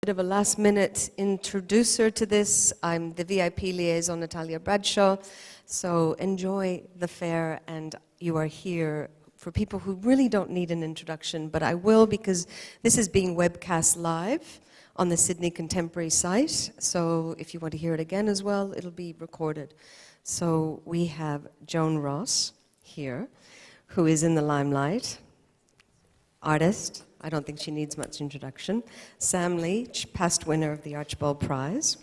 Bit of a last-minute introducer to this. I'm the VIP liaison, Natalia Bradshaw. So enjoy the fair, and you are here for people who really don't need an introduction, but I will, because this is being webcast live on the Sydney Contemporary site. So if you want to hear it again as well, it'll be recorded. So we have Joan Ross here, who is in the limelight, artist. I don't think she needs much introduction. Sam Leach, past winner of the Archibald Prize.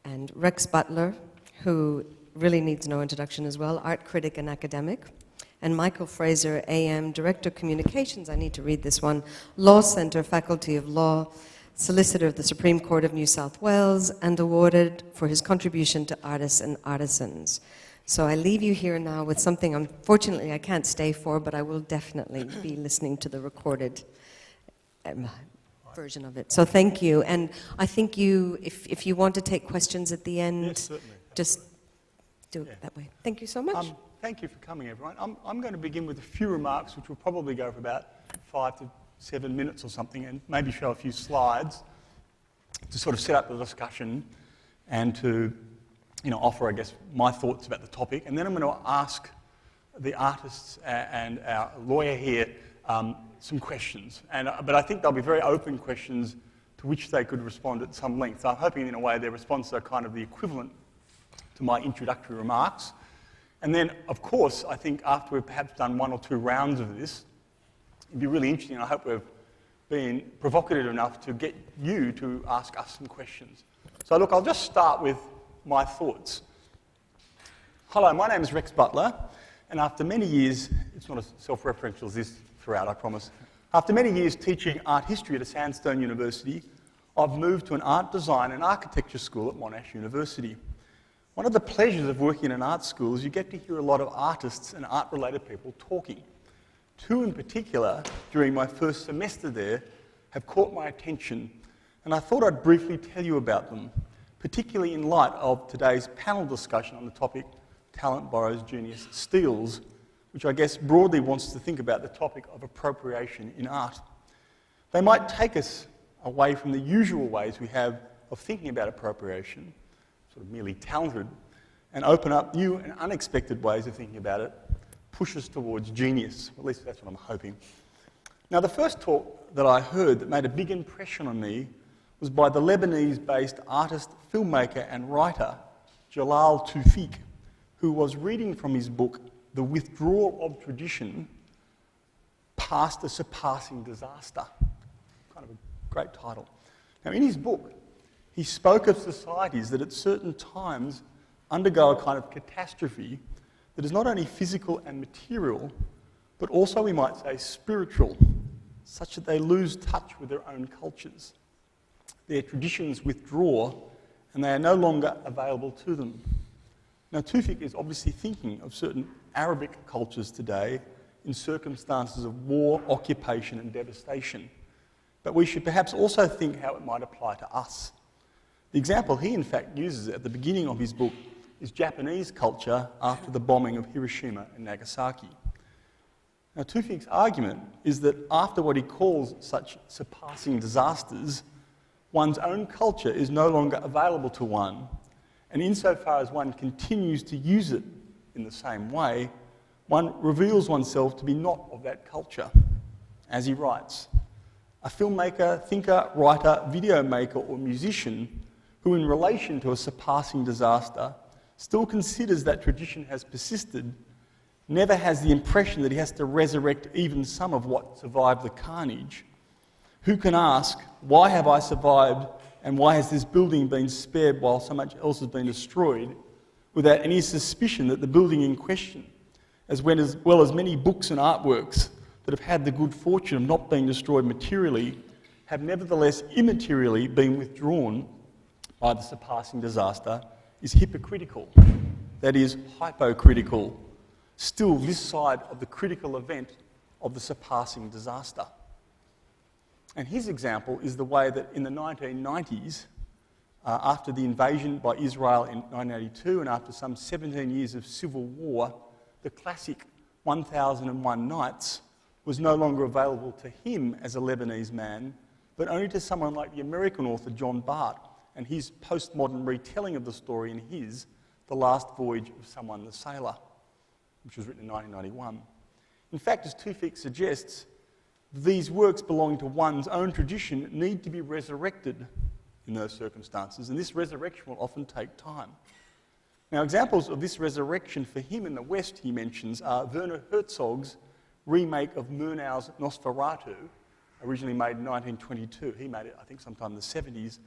And Rex Butler, who really needs no introduction as well, art critic and academic. And Michael Fraser, AM, Director of Communications, I need to read this one, Law Centre, Faculty of Law, Solicitor of the Supreme Court of New South Wales, and awarded for his contribution to artists and artisans. So I leave you here now with something, unfortunately, I can't stay for, but I will definitely be listening to the recorded version of it. So thank you. And I think you, if you want to take questions at the end, yes, just do it that way. Thank you so much. Thank you for coming, everyone. I'm going to begin with a few remarks, which will probably go for about 5 to 7 minutes or something, and maybe show a few slides to sort of set up the discussion and to offer, I guess, my thoughts about the topic. And then I'm going to ask the artists and our lawyer here some questions. But I think they'll be very open questions to which they could respond at some length. So I'm hoping, in a way, their responses are kind of the equivalent to my introductory remarks. And then, of course, I think after we've perhaps done 1 or 2 rounds of this, it'd be really interesting. I hope we've been provocative enough to get you to ask us some questions. So look, I'll just start with my thoughts. Hello, my name is Rex Butler, and after many years, it's not as self-referential as this throughout, I promise. After many years teaching art history at a Sandstone University, I've moved to an art design and architecture school at Monash University. One of the pleasures of working in an art school is you get to hear a lot of artists and art-related people talking. 2 in particular, during my first semester there, have caught my attention, and I thought I'd briefly tell you about them, particularly in light of today's panel discussion on the topic, Talent Borrows, Genius Steals, which I guess broadly wants to think about the topic of appropriation in art. They might take us away from the usual ways we have of thinking about appropriation, sort of merely talented, and open up new and unexpected ways of thinking about it, push us towards genius. At least that's what I'm hoping. Now, the first talk that I heard that made a big impression on me was by the Lebanese-based artist, filmmaker and writer, Jalal Tawfiq, who was reading from his book, The Withdrawal of Tradition, Past a Surpassing Disaster. Kind of a great title. Now, in his book, he spoke of societies that at certain times undergo a kind of catastrophe that is not only physical and material, but also, we might say, spiritual, such that they lose touch with their own cultures. Their traditions withdraw, and they are no longer available to them. Now, Tawfiq is obviously thinking of certain Arabic cultures today in circumstances of war, occupation, and devastation. But we should perhaps also think how it might apply to us. The example he, in fact, uses at the beginning of his book is Japanese culture after the bombing of Hiroshima and Nagasaki. Now, Tawfiq's argument is that after what he calls such surpassing disasters, one's own culture is no longer available to one, and insofar as one continues to use it in the same way, one reveals oneself to be not of that culture. As he writes, a filmmaker, thinker, writer, video maker or musician who, in relation to a surpassing disaster, still considers that tradition has persisted, never has the impression that he has to resurrect even some of what survived the carnage. Who can ask, why have I survived and why has this building been spared while so much else has been destroyed, without any suspicion that the building in question, as well as many books and artworks that have had the good fortune of not being destroyed materially, have nevertheless immaterially been withdrawn by the surpassing disaster, is hypocritical, that is, hypocritical, still this side of the critical event of the surpassing disaster. And his example is the way that in the 1990s, after the invasion by Israel in 1982 and after some 17 years of civil war, the classic 1001 Nights was no longer available to him as a Lebanese man, but only to someone like the American author John Bart and his postmodern retelling of the story in his The Last Voyage of Someone the Sailor, which was written in 1991. In fact, as Tewfik suggests, these works belonging to one's own tradition need to be resurrected in those circumstances, and this resurrection will often take time. Now, examples of this resurrection for him in the West, he mentions, are Werner Herzog's remake of Murnau's Nosferatu, originally made in 1922. He made it, I think, sometime in the 70s,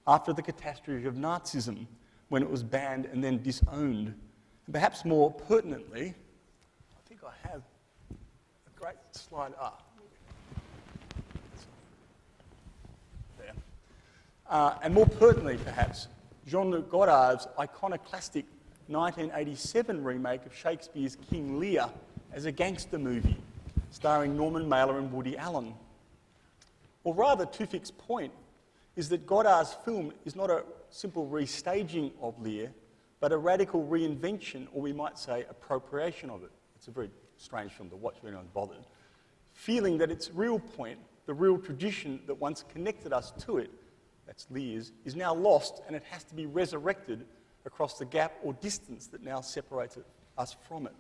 after the catastrophe of Nazism, when it was banned and then disowned. And perhaps more pertinently, I think I have a great slide up. There. And more pertinently, perhaps, JeanLuc Godard's iconoclastic 1987 remake of Shakespeare's King Lear as a gangster movie, starring Norman Mailer and Woody Allen. Or rather, Tewfik's point is that Godard's film is not a simple restaging of Lear, but a radical reinvention, or we might say appropriation of it. It's a very strange film to watch if anyone's bothered. Feeling that its real point, the real tradition that once connected us to it, that's Lear's, is now lost and it has to be resurrected across the gap or distance that now separates us from it.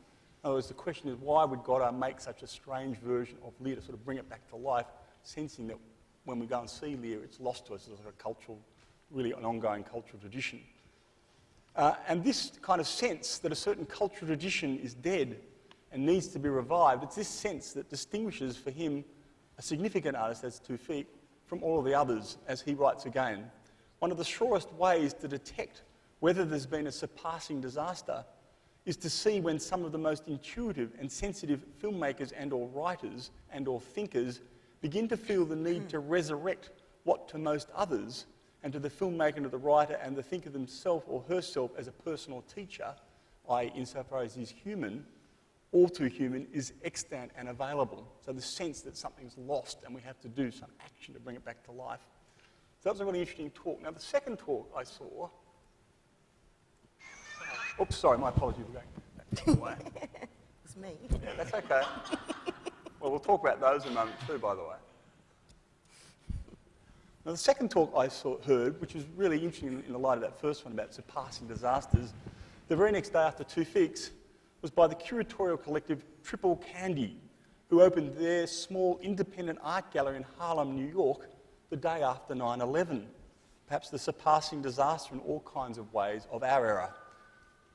In other words, the question is, why would Godard make such a strange version of Lear to sort of bring it back to life, sensing that when we go and see Lear, it's lost to us as a cultural, really an ongoing cultural tradition. And this kind of sense that a certain cultural tradition is dead and needs to be revived, it's this sense that distinguishes for him a significant artist, as Tewfik, from all of the others, as he writes again. One of the surest ways to detect whether there's been a surpassing disaster is to see when some of the most intuitive and sensitive filmmakers and or writers and or thinkers begin to feel the need to resurrect what to most others, and to the filmmaker and to the writer and the thinker themselves or herself as a personal teacher, i.e. insofar as he's human, all too human, is extant and available. So the sense that something's lost and we have to do some action to bring it back to life. So that was a really interesting talk. Now the second talk I saw... Oops, sorry, my apologies for going that the way. It's me. Yeah, that's okay. Well, we'll talk about those in a moment too, by the way. Now, the second talk I heard, which was really interesting in the light of that first one about surpassing disasters, the very next day after Tewfik's, was by the curatorial collective Triple Candy, who opened their small independent art gallery in Harlem, New York, the day after 9/11. Perhaps the surpassing disaster in all kinds of ways of our era.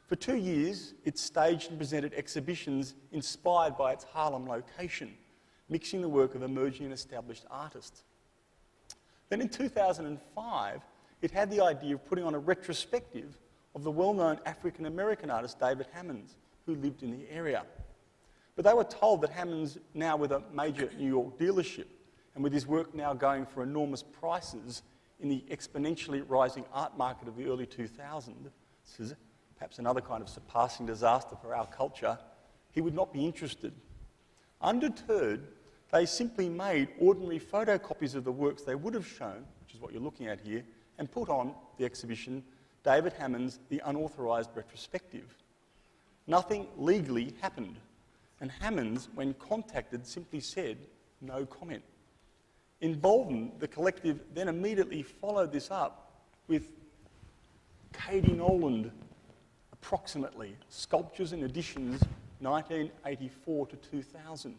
For 2 years, it staged and presented exhibitions inspired by its Harlem location, mixing the work of emerging and established artists. Then in 2005, it had the idea of putting on a retrospective of the well-known African-American artist David Hammons, who lived in the area. But they were told that Hammons, now with a major New York dealership, and with his work now going for enormous prices in the exponentially rising art market of the early 2000s, this is perhaps another kind of surpassing disaster for our culture, he would not be interested. Undeterred, they simply made ordinary photocopies of the works they would have shown, which is what you're looking at here, and put on the exhibition David Hammons' The Unauthorised Retrospective. Nothing legally happened, and Hammons, when contacted, simply said, no comment. Emboldened, the collective then immediately followed this up with Katie Noland, approximately, Sculptures and Editions 1984 to 2000,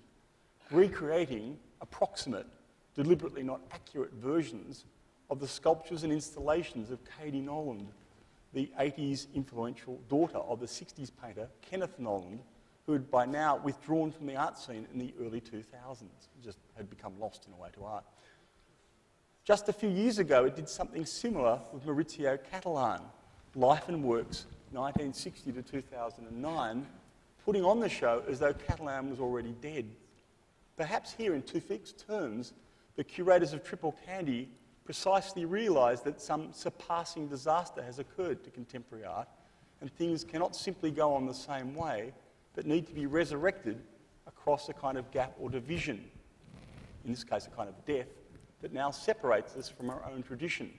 recreating approximate, deliberately not accurate versions of the sculptures and installations of Katie Noland, the 80s influential daughter of the 60s painter Kenneth Noland, who had by now withdrawn from the art scene in the early 2000s, just had become lost in a way to art. Just a few years ago, it did something similar with Maurizio Catalan, Life and Works 1960 to 2009, putting on the show as though Catalan was already dead. Perhaps here in Tewfik's terms, the curators of Triple Candy precisely realised that some surpassing disaster has occurred to contemporary art, and things cannot simply go on the same way, but need to be resurrected across a kind of gap or division, in this case a kind of death, that now separates us from our own tradition.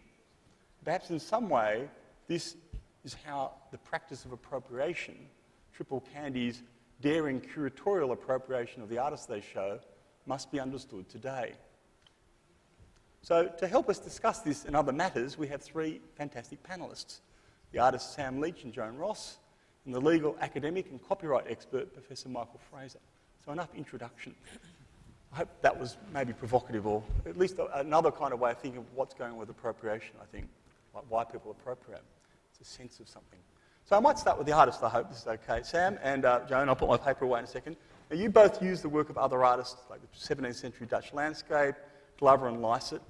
Perhaps in some way, this is how the practice of appropriation, Triple Candy's daring curatorial appropriation of the artists they show, must be understood today. So to help us discuss this and other matters, we have three fantastic panellists. The artist Sam Leach and Joan Ross, and the legal academic and copyright expert, Professor Michael Fraser. So enough introduction. I hope that was maybe provocative, or at least another kind of way of thinking of what's going on with appropriation, I think, like why people appropriate. It's a sense of something. So I might start with the artist, I hope this is okay. Sam and Joan, I'll put my paper away in a second. Now, you both use the work of other artists, like the 17th century Dutch landscape, Glover and Lycett.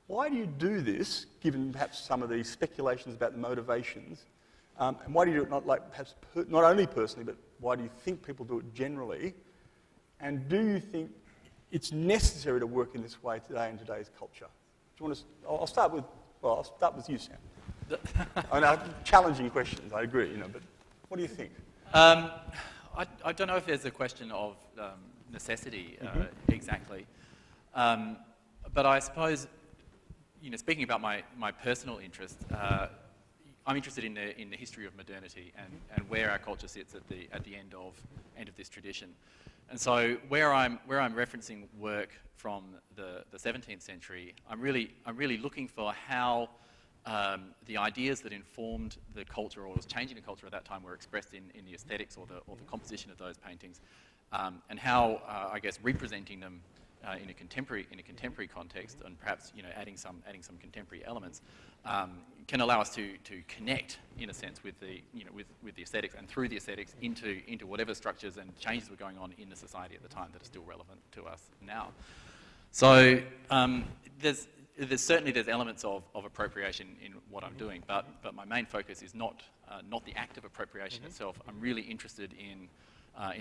Why do you do this, given perhaps some of the speculations about the motivations? And why do you do it not like perhaps not only personally, but why do you think people do it generally? And do you think it's necessary to work in this way today in today's culture? Do you want to? I'll start with you, Sam. I know, challenging questions, I agree, but what do you think? I don't know if there's a question of necessity exactly, but I suppose, speaking about my personal interest, I'm interested in the history of modernity and where our culture sits at the end of this tradition. And so where I'm referencing work from the 17th century, I'm really looking for how the ideas that informed the culture or was changing the culture at that time were expressed in the aesthetics or the composition of those paintings, and how I guess representing them in a contemporary context, and perhaps adding some contemporary elements, can allow us to connect in a sense with the with the aesthetics, and through the aesthetics into whatever structures and changes were going on in the society at the time that are still relevant to us now. So there's elements of appropriation in what I'm doing, but my main focus is not the act of appropriation itself. I'm really interested in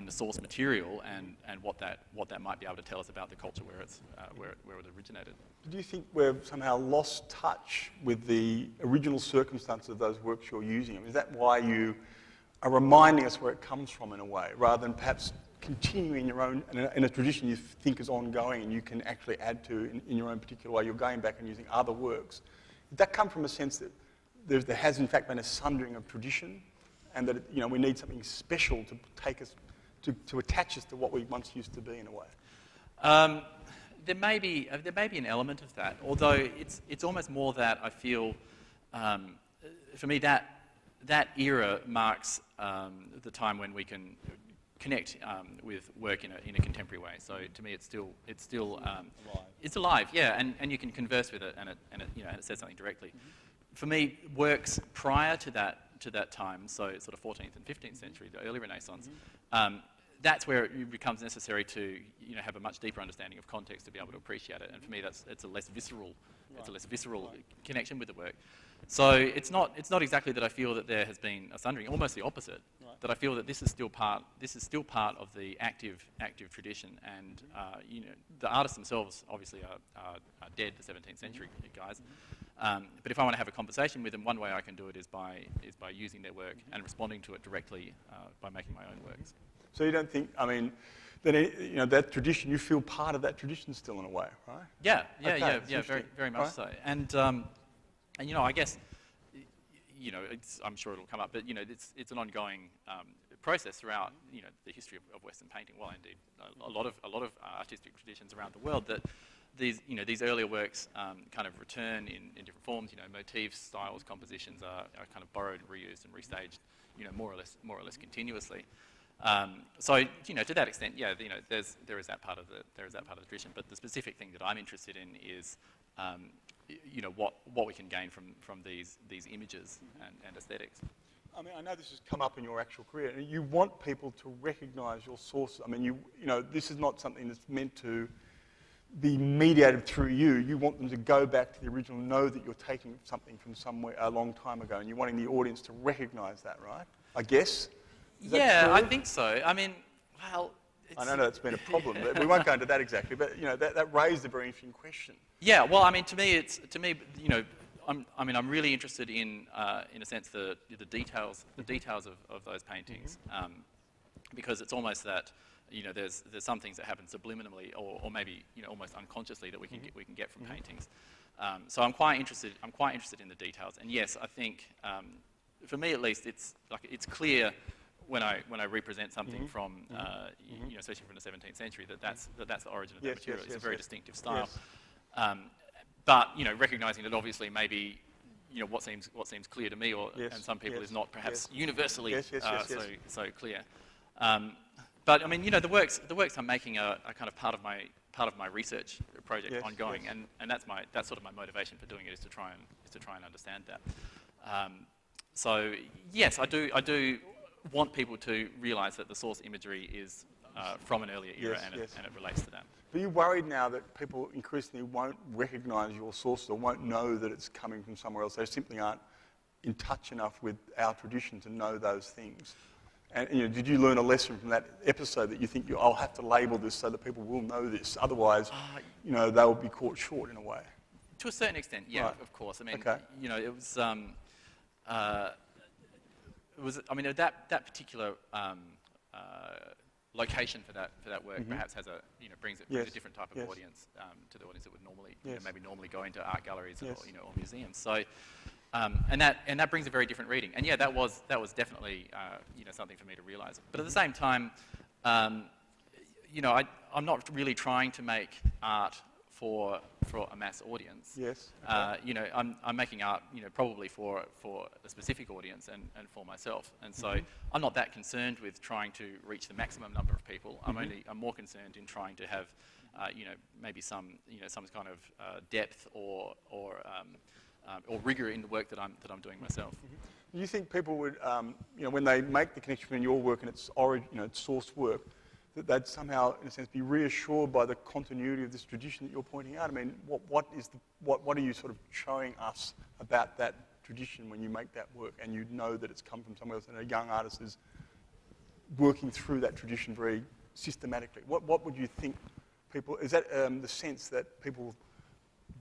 the source material and what that might be able to tell us about the culture where it originated. Do you think we've somehow lost touch with the original circumstances of those works you're using? I mean, is that why you are reminding us where it comes from in a way, rather than perhaps continuing your own, in a tradition you think is ongoing and you can actually add to in your own particular way? You're going back and using other works. Did that come from a sense that there has in fact been a sundering of tradition, and that we need something special to take us, to attach us to what we once used to be in a way? There may be an element of that, although it's almost more that I feel, for me, that era marks the time when we can connect with work in a contemporary way. So to me, it's still alive. It's alive, yeah, and you can converse with it, and it says something directly. For me, works prior to that time, so sort of 14th and 15th century, the early Renaissance, that's where it becomes necessary to have a much deeper understanding of context to be able to appreciate it. And for me, it's a less visceral connection with the work. So it's not exactly that I feel that there has been a sundering. Almost the opposite. Right. That I feel that this is still part of the active tradition. And the artists themselves obviously are dead, the 17th century guys. But if I want to have a conversation with them, one way I can do it is by using their work and responding to it directly by making my own works. So you don't think, that that tradition, you feel part of that tradition still in a way, right? Yeah, very much so. And I guess, I'm sure it'll come up, but it's an ongoing process throughout the history of Western painting. Well, indeed, a lot of artistic traditions around the world that these earlier works kind of return in different forms. Motifs, styles, compositions are kind of borrowed, reused, and restaged, more or less continuously. So to that extent, there is that part of the tradition. But the specific thing that I'm interested in is what we can gain from these images and aesthetics. I mean, I know this has come up in your actual career, and you want people to recognise your sources. I mean, this is not something that's meant to be mediated through you. You want them to go back to the original, know that you're taking something from somewhere a long time ago, and you're wanting the audience to recognise that, right? I guess. Yeah, I think so. I mean, well, I know that's been a problem, but we won't go into that exactly. But that raised a very interesting question. Yeah, well, I mean, to me, I'm really interested in a sense, the details of those paintings, because it's almost that there's some things that happen subliminally or maybe almost unconsciously that we can get from paintings. So I'm quite interested in the details. And yes, I think for me at least, it's clear when I represent something from especially from the 17th century that's the origin of that material. It's a very distinctive style. Yes. but recognizing that obviously maybe what seems clear to me and some people is not perhaps universally so clear. But I mean, the works I'm making are kind of part of my research project ongoing, and that's sort of my motivation for doing it, is to try and understand that. So yes, I do want people to realise that the source imagery is from an earlier era, and it relates to that. Are you worried now that people increasingly won't recognise your sources or won't know that it's coming from somewhere else? They simply aren't in touch enough with our tradition to know those things. And did you learn a lesson from that episode that you think I'll have to label this so that people will know this? Otherwise, they'll be caught short in a way. To a certain extent, yeah, right. Of course. I mean, it was. I mean, that particular location for that work perhaps has brings a different type of audience to the audience that would normally maybe go into art galleries or museums. So. And that brings a very different reading. And yeah, that was definitely something for me to realise. But at the same time, I'm not really trying to make art for a mass audience. Yes. Okay. I'm making art probably for a specific audience and for myself. And so I'm not that concerned with trying to reach the maximum number of people. I'm more concerned in trying to have maybe some kind of depth or rigour in the work that I'm doing myself. Do you think people would, when they make the connection between your work and its origin, its source work, that they'd somehow, in a sense, be reassured by the continuity of this tradition that you're pointing out? I mean, what are you sort of showing us about that tradition when you make that work, and you know that it's come from somewhere else, and a young artist is working through that tradition very systematically? What would you think people? Is that the sense that people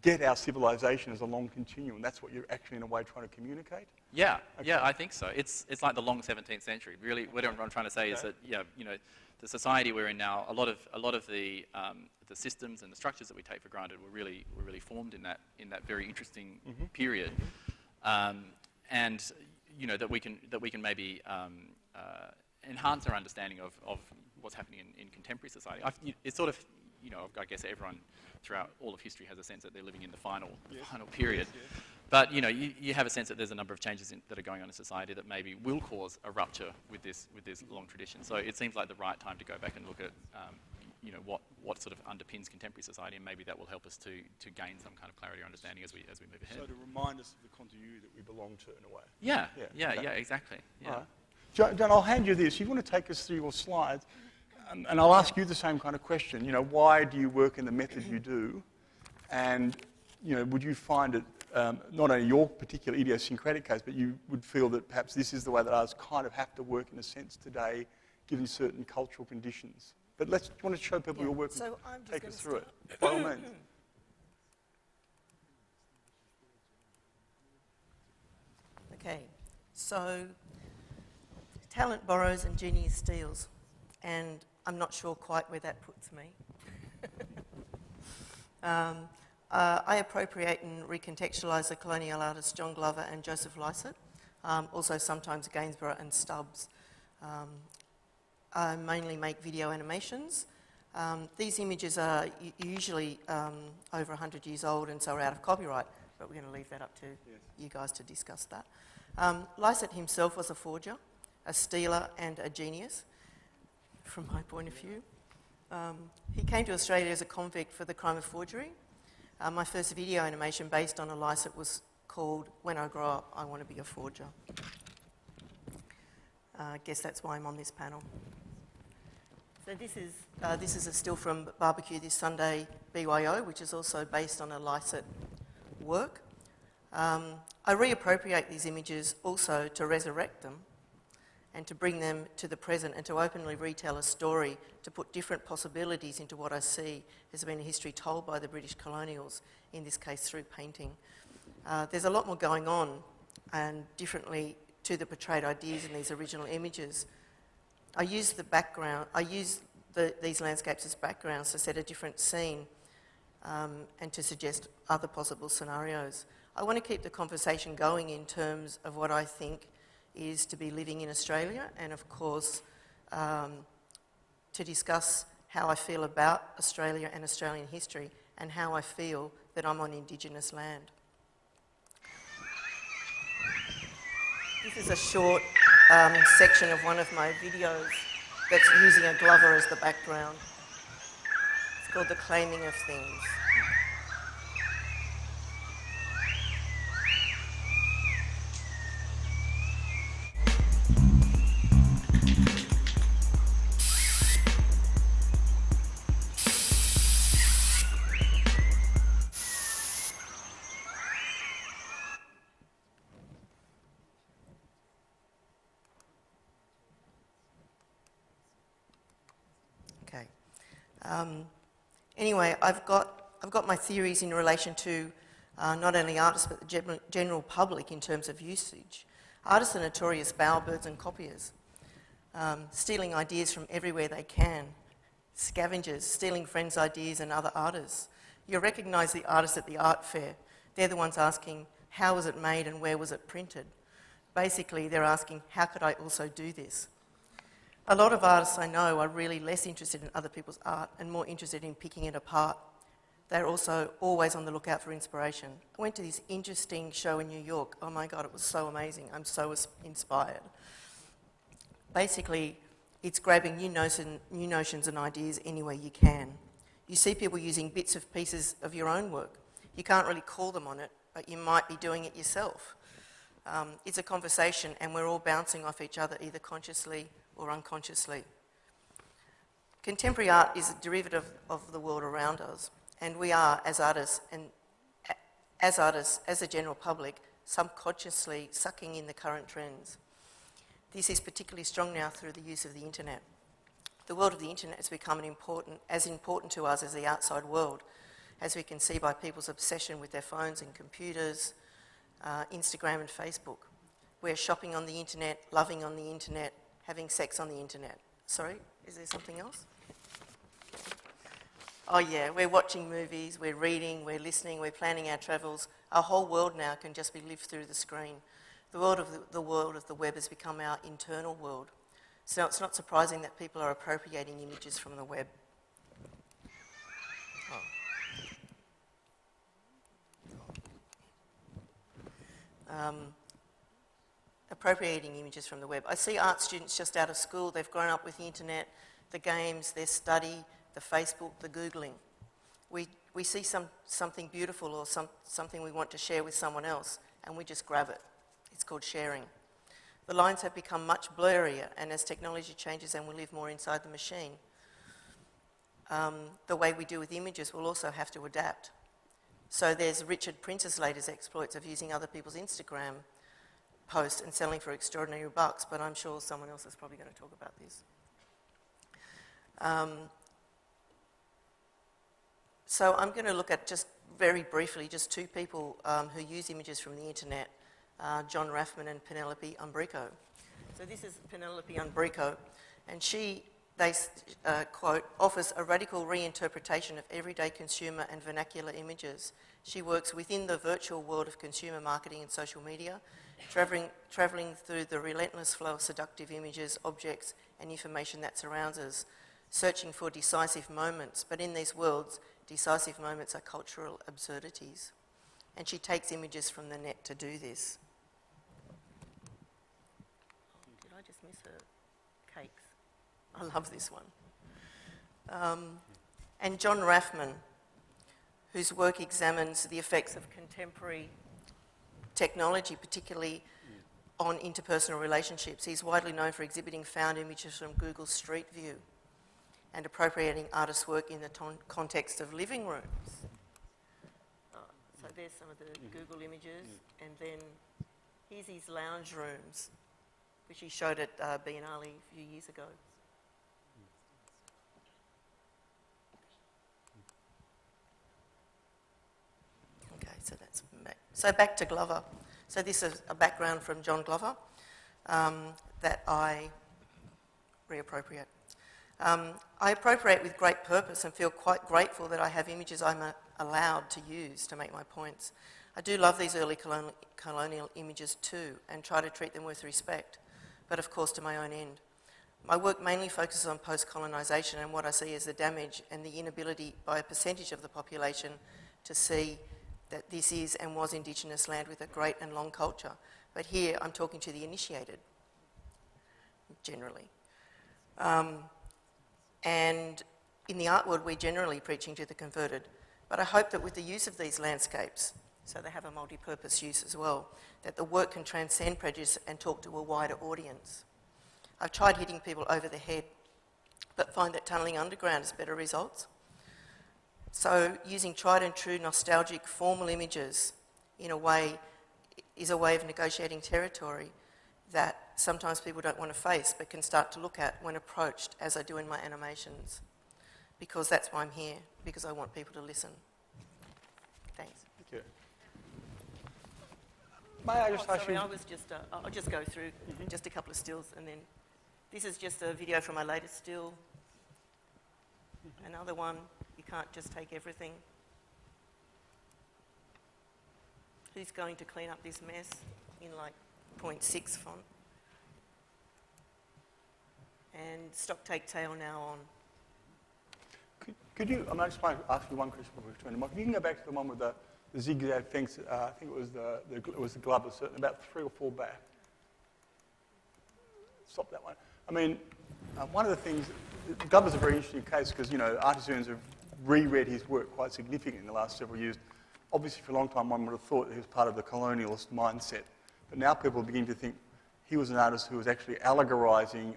get our civilization as a long continuum? That's what you're actually in a way trying to communicate? Yeah, yeah, I think so. It's like the long 17th century. Really, what I'm trying to say is that the society we're in now, a lot of the systems and the structures that we take for granted were really formed in that very interesting period, and that we can maybe enhance our understanding of what's happening in contemporary society. It's sort of I guess everyone throughout all of history has a sense that they're living in the final period. Yes. But you have a sense that there's a number of changes that are going on in society that maybe will cause a rupture with this long tradition. So it seems like the right time to go back and look at what sort of underpins contemporary society, and maybe that will help us to gain some kind of clarity or understanding as we move ahead. So to remind us of the continuity that we belong to in a way. Yeah, exactly. Yeah. Right. John, I'll hand you this. You want to take us through your slides? And I'll ask you the same kind of question. Why do you work in the method you do? And, would you find it, not only your particular idiosyncratic case, but you would feel that perhaps this is the way that artists kind of have to work in a sense today, given certain cultural conditions? But do you want to show people your work and take us through it? By all means. Okay, so talent borrows and genius steals. And I'm not sure quite where that puts me. I appropriate and recontextualise the colonial artists John Glover and Joseph Lycett, also sometimes Gainsborough and Stubbs. I mainly make video animations. These images are usually over 100 years old and so are out of copyright, but we're going to leave that up to you guys to discuss that. Lycett himself was a forger, a stealer and a genius, from my point of view. He came to Australia as a convict for the crime of forgery. My first video animation based on a Lycett was called When I Grow Up, I Want to Be a Forger. I guess that's why I'm on this panel. So this is a still from Barbecue This Sunday BYO, which is also based on a Lycett work. I reappropriate these images also to resurrect them and to bring them to the present and to openly retell a story, to put different possibilities into what I see has been a history told by the British colonials, in this case through painting. There's a lot more going on, and differently to the portrayed ideas in these original images. I use these landscapes as backgrounds to set a different scene and to suggest other possible scenarios. I want to keep the conversation going in terms of what I think is to be living in Australia, and of course to discuss how I feel about Australia and Australian history, and how I feel that I'm on Indigenous land. This is a short section of one of my videos that's using a Glover as the background. It's called The Claiming of Things. Okay. Anyway, I've got my theories in relation to not only artists but the general public in terms of usage. Artists are notorious bowerbirds and copiers, stealing ideas from everywhere they can. Scavengers, stealing friends' ideas and other artists. You'll recognise the artists at the art fair. They're the ones asking, how was it made and where was it printed? Basically, they're asking, how could I also do this? A lot of artists I know are really less interested in other people's art and more interested in picking it apart. They're also always on the lookout for inspiration. I went to this interesting show in New York. Oh my God, it was so amazing. I'm so inspired. Basically, it's grabbing new notions and ideas anywhere you can. You see people using bits of pieces of your own work. You can't really call them on it, but you might be doing it yourself. It's a conversation and we're all bouncing off each other either consciously or unconsciously. Contemporary art is a derivative of the world around us, and we are, as artists, as a general public, subconsciously sucking in the current trends. This is particularly strong now through the use of the internet. The world of the internet has become as important to us as the outside world, as we can see by people's obsession with their phones and computers, Instagram and Facebook. We're shopping on the internet, loving on the internet, having sex on the internet. Sorry, is there something else? Oh yeah, we're watching movies, we're reading, we're listening, we're planning our travels. Our whole world now can just be lived through the screen. The world of the web has become our internal world. So it's not surprising that people are appropriating images from the web. Appropriating images from the web. I see art students just out of school, they've grown up with the internet, the games, their study, the Facebook, the Googling. We see something beautiful or something we want to share with someone else and we just grab it. It's called sharing. The lines have become much blurrier, and as technology changes and we live more inside the machine, the way we do with images will also have to adapt. So there's Richard Prince's latest exploits of using other people's Instagram posts and selling for extraordinary bucks, but I'm sure someone else is probably going to talk about this. So I'm going to look at just very briefly just two people who use images from the internet, John Raffman and Penelope Umbrico. So this is Penelope Umbrico, and they quote, offers a radical reinterpretation of everyday consumer and vernacular images. She works within the virtual world of consumer marketing and social media, travelling through the relentless flow of seductive images, objects, and information that surrounds us, searching for decisive moments. But in these worlds, decisive moments are cultural absurdities. And she takes images from the net to do this. Did I just miss her cakes? I love this one. And John Raffman, whose work examines the effects of contemporary technology, particularly on interpersonal relationships. He's widely known for exhibiting found images from Google Street View and appropriating artists' work in the context of living rooms. So there's some of the Google images, and then here's his lounge rooms, which he showed at Biennale a few years ago. Okay, so that's back. So back to Glover. So this is a background from John Glover that I reappropriate. I appropriate with great purpose and feel quite grateful that I have images I'm allowed to use to make my points. I do love these early colonial images too and try to treat them with respect, but of course to my own end. My work mainly focuses on post-colonisation and what I see as the damage and the inability by a percentage of the population to see that this is and was Indigenous land with a great and long culture. But here I'm talking to the initiated, generally. And in the art world, we're generally preaching to the converted. But I hope that with the use of these landscapes, so they have a multi-purpose use as well, that the work can transcend prejudice and talk to a wider audience. I've tried hitting people over the head, but find that tunnelling underground has better results. So using tried and true nostalgic formal images in a way is a way of negotiating territory that sometimes people don't want to face but can start to look at when approached, as I do in my animations, because that's why I'm here, because I want people to listen. Thanks. Thank you. May I just ask sorry, you... I'll just go through just a couple of stills, and then this is just a video from my latest still. Another one, you can't just take everything. Who's going to clean up this mess in like 0.6 font? And stock take tail now on. Could you, I just want to ask you one question before we turn to Mike. If you can go back to the one with the zigzag fence, I think it was the Glover, certainly about 3 or 4 back. Stop that one. I mean, one of the things, Glover's a very interesting case because, you know, artisans have reread his work quite significantly in the last several years. Obviously, for a long time, one would have thought he was part of the colonialist mindset. But now people are beginning to think he was an artist who was actually allegorising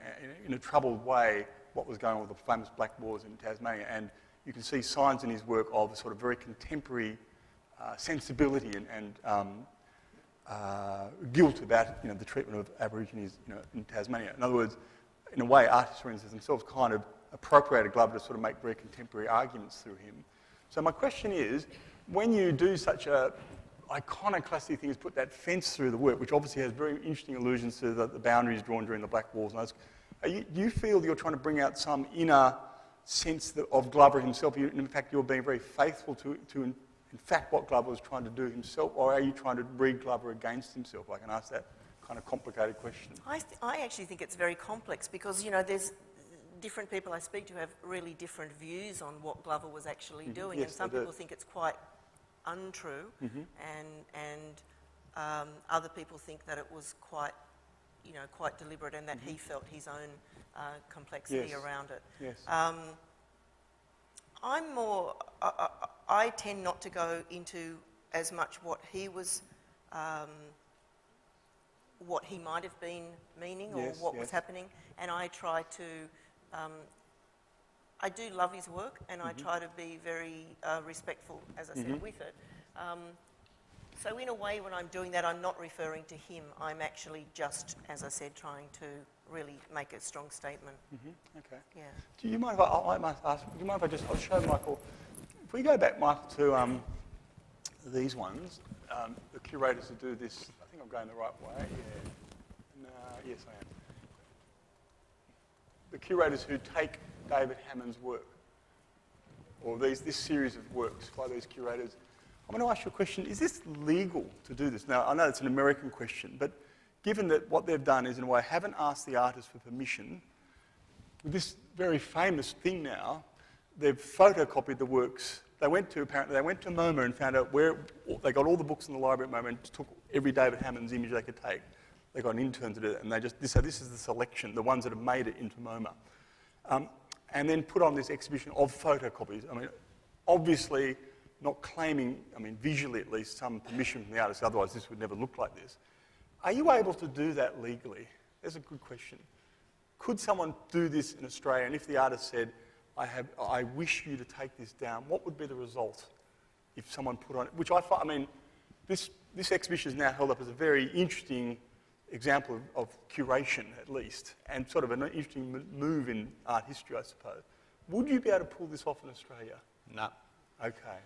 in a troubled way what was going on with the famous Black Wars in Tasmania. And you can see signs in his work of a sort of very contemporary sensibility and guilt about, you know, the treatment of Aborigines, you know, in Tasmania. In other words, in a way, art historians themselves kind of appropriated Glover to sort of make very contemporary arguments through him. So my question is, when you do such a iconoclastic thing as put that fence through the work, which obviously has very interesting allusions to the boundaries drawn during the Black Wars, and those, do you feel you're trying to bring out some inner sense of Glover himself? In fact, you're being very faithful to in fact what Glover was trying to do himself, or are you trying to read Glover against himself? I can ask that kind of complicated question. I actually think it's very complex because, you know, there's different people I speak to have really different views on what Glover was actually doing, Yes, and some people think it's quite untrue, and other people think that it was quite, you know, quite deliberate, and that he felt his own complexity around it. Yes. I'm more. I tend not to go into as much what he was, what he might have been meaning or what was happening, and I try to. I do love his work, and I try to be very respectful, as I said, with it. So in a way, when I'm doing that, I'm not referring to him. I'm actually just, as I said, trying to really make a strong statement. Okay. Yeah. Do you mind if I might ask? Do you mind if I'll show Michael? If we go back, Michael, to these ones, the curators who do this. I think I'm going the right way. Yeah. No, yes, I am. The curators who take David Hammond's work, or this series of works by these curators. I'm going to ask you a question. Is this legal to do this? Now, I know it's an American question, but given that what they've done is, in a way, haven't asked the artist for permission, with this very famous thing now, they've photocopied the works. Apparently they went to MoMA and found out where, they got all the books in the library at MoMA and took every David Hammond's image they could take. They got an intern to do it, and so this is the selection, the ones that have made it into MoMA. And then put on this exhibition of photocopies. I mean, obviously not claiming, I mean, visually at least, some permission from the artist, otherwise this would never look like this. Are you able to do that legally? That's a good question. Could someone do this in Australia? And if the artist said, I wish you to take this down, what would be the result if someone put on it? Which I find, I mean, this exhibition is now held up as a very interesting example of curation, at least, and sort of an interesting move in art history, I suppose. Would you be able to pull this off in Australia? No. Okay.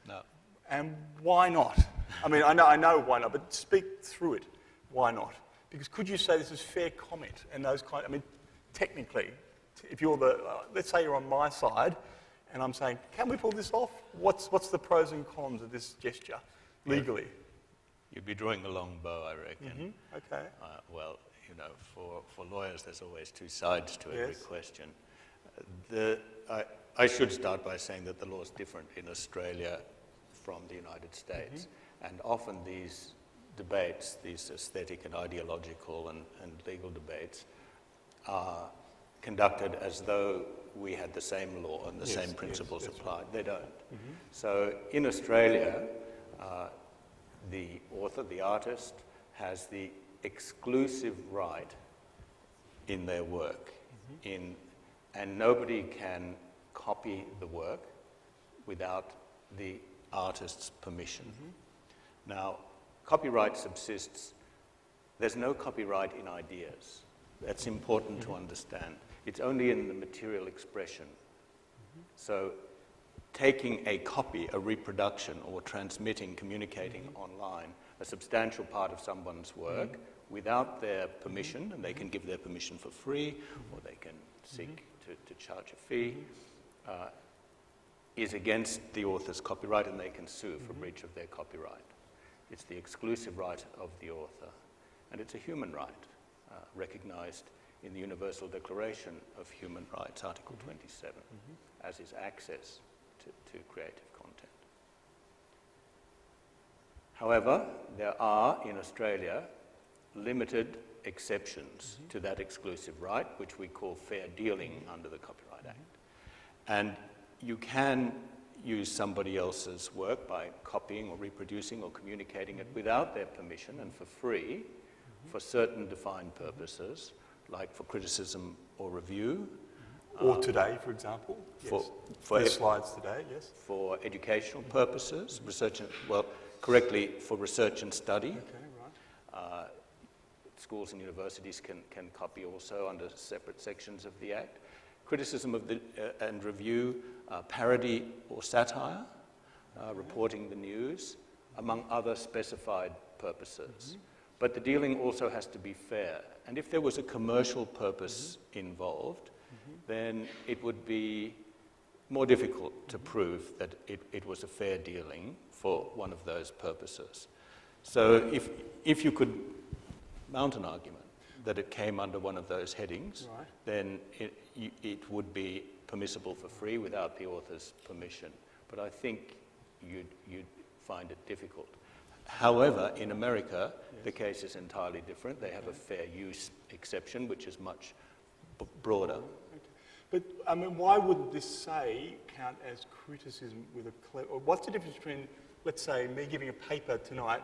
No. And why not? I mean, I know why not, but speak through it. Why not? Because could you say this is fair comment and those kind? I mean, technically, if you're let's say you're on my side, and I'm saying, can we pull this off? What's the pros and cons of this gesture legally? You'd be drawing the long bow, I reckon. Okay. Well, you know, for lawyers, there's always two sides to every Yes. question. I should start by saying that the law is different in Australia from the United States. And often these debates, these aesthetic and ideological and legal debates, are conducted as though we had the same law and the same principles applied. Right. They don't. So in Australia, the author, the artist, has the exclusive right in their work, and nobody can copy the work without the artist's permission. Now, copyright subsists. There's no copyright in ideas. That's important to understand. It's only in the material expression. So taking a copy, a reproduction, or transmitting, communicating online, a substantial part of someone's work without their permission, and they can give their permission for free, or they can seek to charge a fee, is against the author's copyright, and they can sue for breach of their copyright. It's the exclusive right of the author, and it's a human right, recognized in the Universal Declaration of Human Rights, Article 27, as is access to creative content. However, there are, in Australia, limited exceptions to that exclusive right, which we call fair dealing under the Copyright Act. And you can use somebody else's work by copying or reproducing or communicating it without their permission and for free for certain defined purposes, like for criticism or review. Or today, for example. For slides today, yes. For educational purposes, research, correctly, for research and study. Okay, right. Schools and universities can copy also under separate sections of the Act. Criticism of and review, parody or satire, reporting the news, among other specified purposes. But the dealing also has to be fair. And if there was a commercial purpose involved, then it would be more difficult to prove that it was a fair dealing for one of those purposes. So if you could mount an argument that it came under one of those headings, right, then it would be permissible for free without the author's permission. But I think you'd find it difficult. However, in America, the case is entirely different. They have a fair use exception, which is much broader. But, I mean, why wouldn't this say count as criticism with a or what's the difference between, let's say, me giving a paper tonight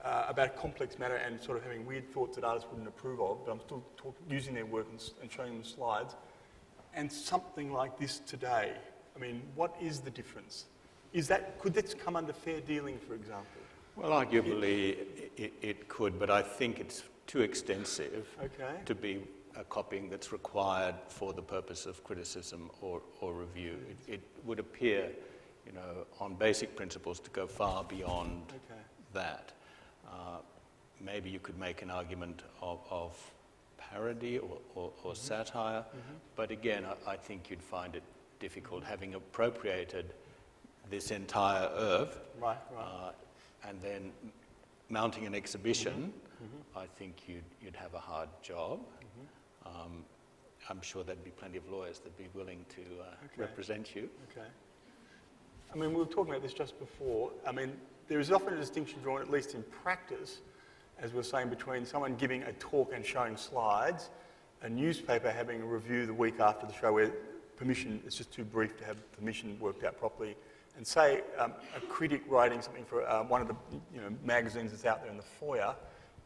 about a complex matter and sort of having weird thoughts that artists wouldn't approve of, but I'm still using their work and showing them slides, and something like this today? I mean, what is the difference? Could this come under fair dealing, for example? Well, arguably it could, but I think it's too extensive to be a copying that's required for the purpose of criticism or review. It would appear, on basic principles to go far beyond that. Maybe you could make an argument of parody or satire, but again, I think you'd find it difficult, having appropriated this entire oeuvre, and then mounting an exhibition. I think you'd have a hard job. I'm sure there'd be plenty of lawyers that'd be willing to represent you. Okay. I mean, we were talking about this just before. I mean, there is often a distinction drawn, at least in practice, as we were saying, between someone giving a talk and showing slides, a newspaper having a review the week after the show where permission, it's just too brief to have permission worked out properly, and say a critic writing something for one of the magazines that's out there in the foyer,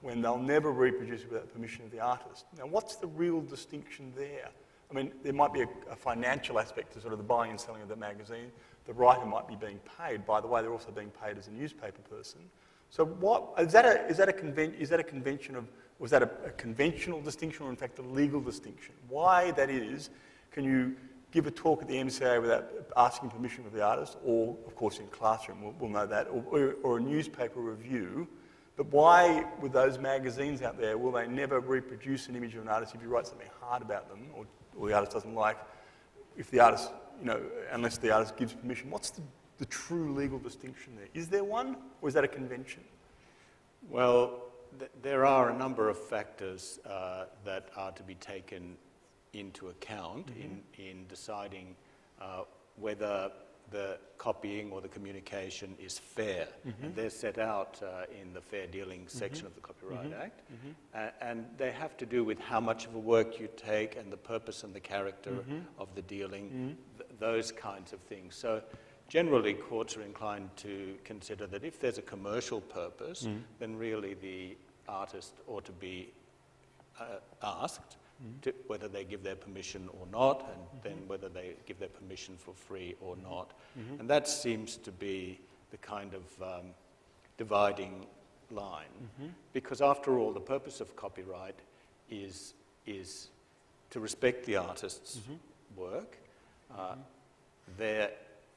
when they'll never reproduce it without permission of the artist. Now, what's the real distinction there? I mean, there might be a financial aspect to sort of the buying and selling of the magazine. The writer might be being paid. By the way, they're also being paid as a newspaper person. So, was that a conventional distinction, or in fact a legal distinction? Why that is? Can you give a talk at the MCA without asking permission of the artist, or of course in classroom, we'll know that, or a newspaper review? But why, with those magazines out there, will they never reproduce an image of an artist if you write something hard about them, or the artist doesn't like, if the artist, unless the artist gives permission? What's the true legal distinction there? Is there one, or is that a convention? Well, there are a number of factors that are to be taken into account in deciding whether the copying or the communication is fair. And they're set out in the fair dealing section of the Copyright Act. And they have to do with how much of a work you take and the purpose and the character of the dealing, those kinds of things. So generally, courts are inclined to consider that if there's a commercial purpose, then really the artist ought to be asked to whether they give their permission or not, and then whether they give their permission for free or not. And that seems to be the kind of dividing line. Because after all, the purpose of copyright is to respect the artist's work.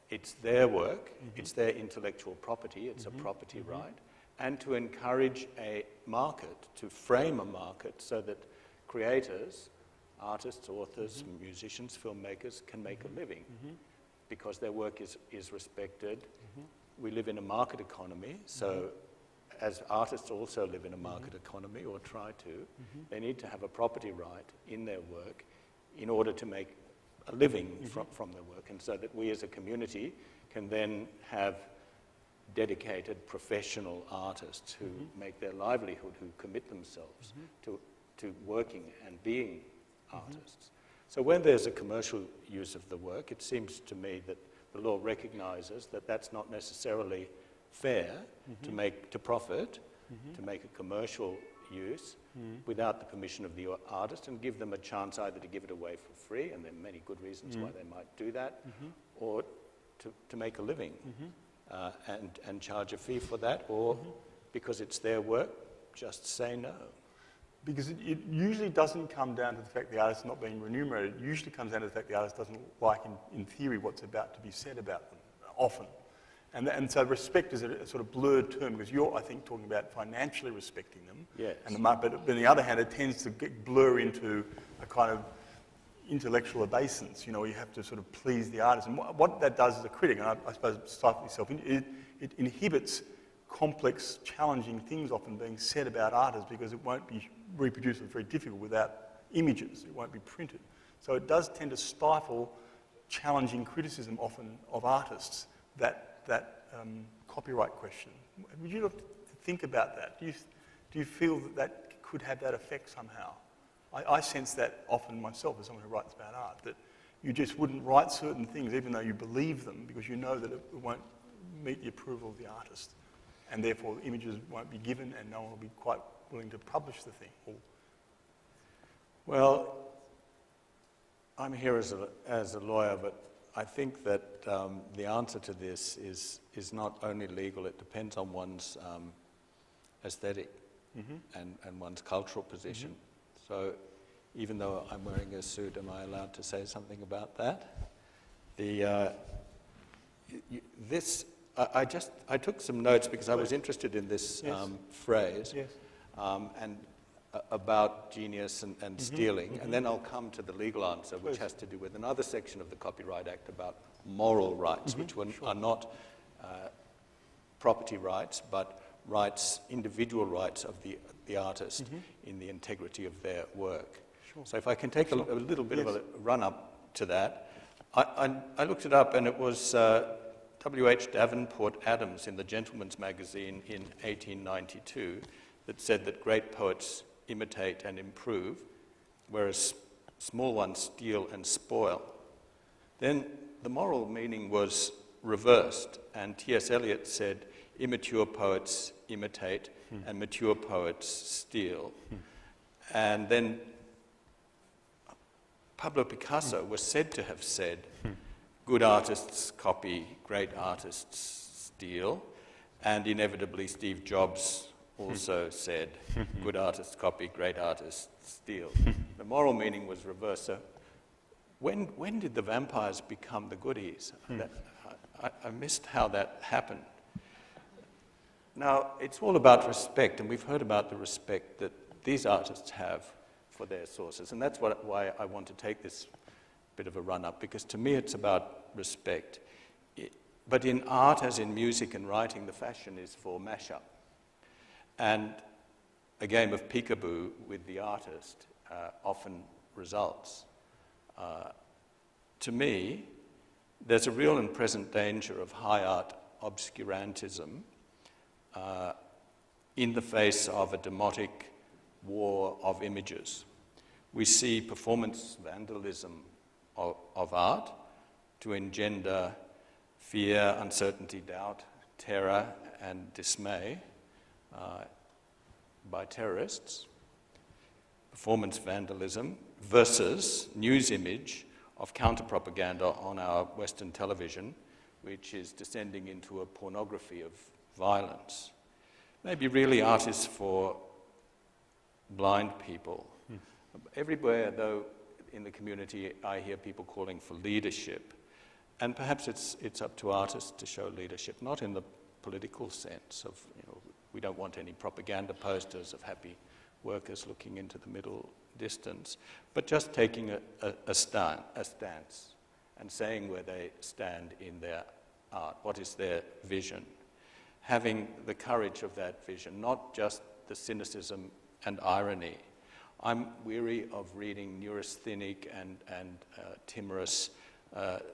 It's their work, it's their intellectual property, it's a property right, and to encourage a market, to frame a market so that creators, artists, authors, musicians, filmmakers can make a living because their work is respected. We live in a market economy, so as artists also live in a market economy or try to, they need to have a property right in their work in order to make a living from their work, and so that we as a community can then have dedicated professional artists who make their livelihood, who commit themselves to working and being artists. So when there's a commercial use of the work, it seems to me that the law recognises that that's not necessarily fair to profit, to make a commercial use without the permission of the artist, and give them a chance either to give it away for free, and there are many good reasons why they might do that, or to make a living and charge a fee for that, or because it's their work, just say no. Because it usually doesn't come down to the fact the artist is not being remunerated. It usually comes down to the fact the artist doesn't like, in theory, what's about to be said about them, often. And so respect is a sort of blurred term, because you're, I think, talking about financially respecting them. Yes. But on the other hand, it tends to blur into a kind of intellectual obeisance. You know, you have to sort of please the artist. And what that does as a critic, and I suppose stifle yourself, it inhibits complex, challenging things often being said about artists, because it won't be reproduced. It's very difficult without images. It won't be printed. So it does tend to stifle challenging criticism often of artists, that copyright question. Would you look to think about that? Do you feel that could have that effect somehow? I sense that often myself as someone who writes about art, that you just wouldn't write certain things even though you believe them, because you know that it won't meet the approval of the artist, and therefore the images won't be given and no one will be quite willing to publish the thing. Well, I'm here as a lawyer, but I think that the answer to this is not only legal, it depends on one's aesthetic and one's cultural position. So even though I'm wearing a suit, am I allowed to say something about that? I took some notes because I was interested in this phrase. Yes. And about genius and stealing, and then I'll come to the legal answer, which has to do with another section of the Copyright Act about moral rights, which are not property rights, but rights, individual rights of the artist in the integrity of their work. Sure. So if I can take a little bit of a run-up to that, I looked it up, and it was W.H. Davenport Adams in the Gentleman's Magazine in 1892 that said that great poets imitate and improve, whereas small ones steal and spoil. Then the moral meaning was reversed, and T.S. Eliot said, immature poets imitate and mature poets steal. And then Pablo Picasso was said to have said, good artists copy, great artists steal, and inevitably Steve Jobs also said, good artists copy, great artists steal. The moral meaning was reversed. So when did the vampires become the goodies? I missed how that happened. Now, it's all about respect, and we've heard about the respect that these artists have for their sources, and that's why I want to take this bit of a run-up, because to me it's about respect. But in art, as in music and writing, the fashion is for mash-up. And a game of peekaboo with the artist often results. To me, there's a real and present danger of high art obscurantism in the face of a demotic war of images. We see performance vandalism of art to engender fear, uncertainty, doubt, terror, and dismay by terrorists. Performance vandalism versus news image of counter-propaganda on our Western television, which is descending into a pornography of violence. Maybe really art is for blind people. Everywhere, though, in the community, I hear people calling for leadership. And perhaps it's up to artists to show leadership, not in the political sense of, we don't want any propaganda posters of happy workers looking into the middle distance, but just taking a stance and saying where they stand in their art, what is their vision. Having the courage of that vision, not just the cynicism and irony. I'm weary of reading neurasthenic and timorous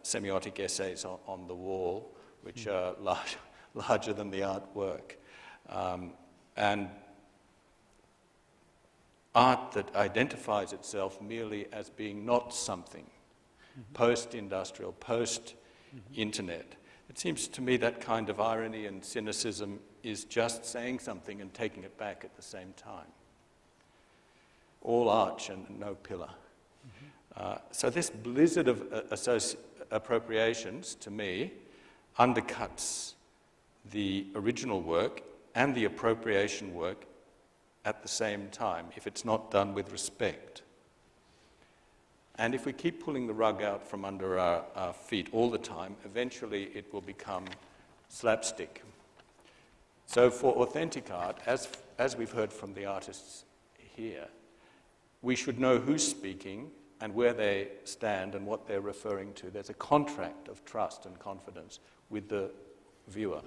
semiotic essays on the wall, which are larger than the artwork. And art that identifies itself merely as being not something, post-industrial, post-internet. It seems to me that kind of irony and cynicism is just saying something and taking it back at the same time. All arch and no pillar. So this blizzard of appropriations, to me, undercuts the original work and the appropriation work at the same time, if it's not done with respect. And if we keep pulling the rug out from under our feet all the time, eventually it will become slapstick. So for authentic art, as we've heard from the artists here, we should know who's speaking and where they stand and what they're referring to. There's a contract of trust and confidence with the viewer.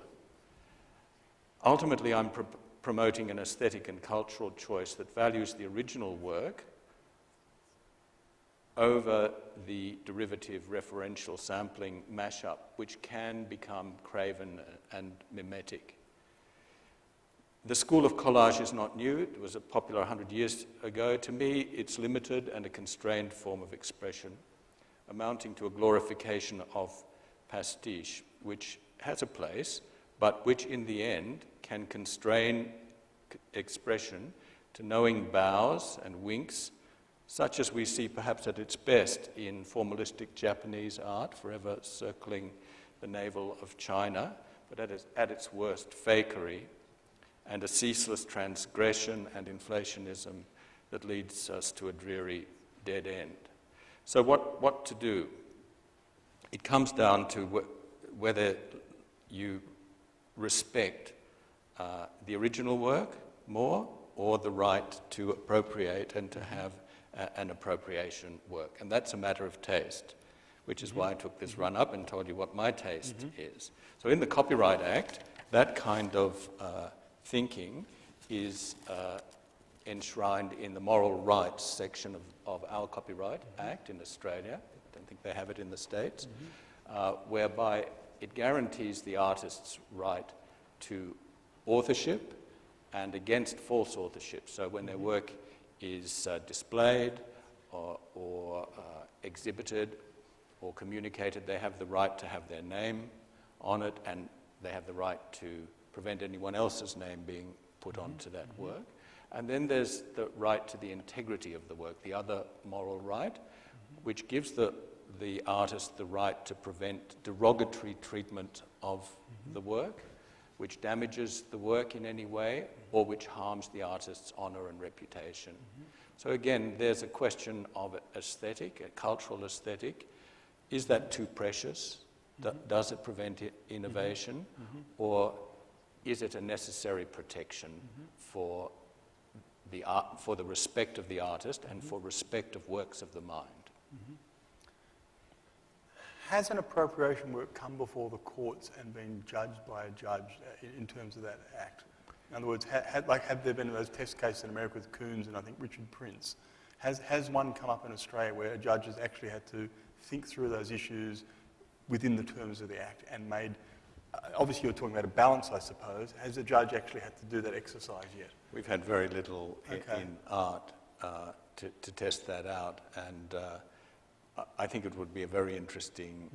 Ultimately, I'm promoting an aesthetic and cultural choice that values the original work over the derivative referential sampling mashup, which can become craven and mimetic. The school of collage is not new. It was popular 100 years ago. To me, it's limited and a constrained form of expression, amounting to a glorification of pastiche, which has a place, but which in the end can constrain expression to knowing bows and winks, such as we see perhaps at its best in formalistic Japanese art, forever circling the navel of China, but at its worst, fakery, and a ceaseless transgression and inflationism that leads us to a dreary dead end. So what to do? It comes down to whether you respect the original work more or the right to appropriate and to have an appropriation work. And that's a matter of taste, which is why I took this run up and told you what my taste is. So in the Copyright Act, that kind of thinking is enshrined in the moral rights section of our Copyright Act in Australia. I don't think they have it in the States, whereby it guarantees the artist's right to authorship and against false authorship. So when their work is displayed or exhibited or communicated, they have the right to have their name on it, and they have the right to prevent anyone else's name being put onto that work. And then there's the right to the integrity of the work, the other moral right, which gives the artist the right to prevent derogatory treatment of the work, which damages the work in any way, or which harms the artist's honour and reputation. So again, there's a question of aesthetic, a cultural aesthetic. Is that too precious? Does it prevent innovation? Or is it a necessary protection for the respect of the artist and for respect of works of the mind? Has an appropriation work come before the courts and been judged by a judge in terms of that act? In other words, have there been those test cases in America with Coons and I think Richard Prince? Has one come up in Australia where a judge has actually had to think through those issues, within the terms of the Act and made, obviously you're talking about a balance, I suppose. Has the judge actually had to do that exercise yet? We've had very little Okay. in art to test that out, and I think it would be a very interesting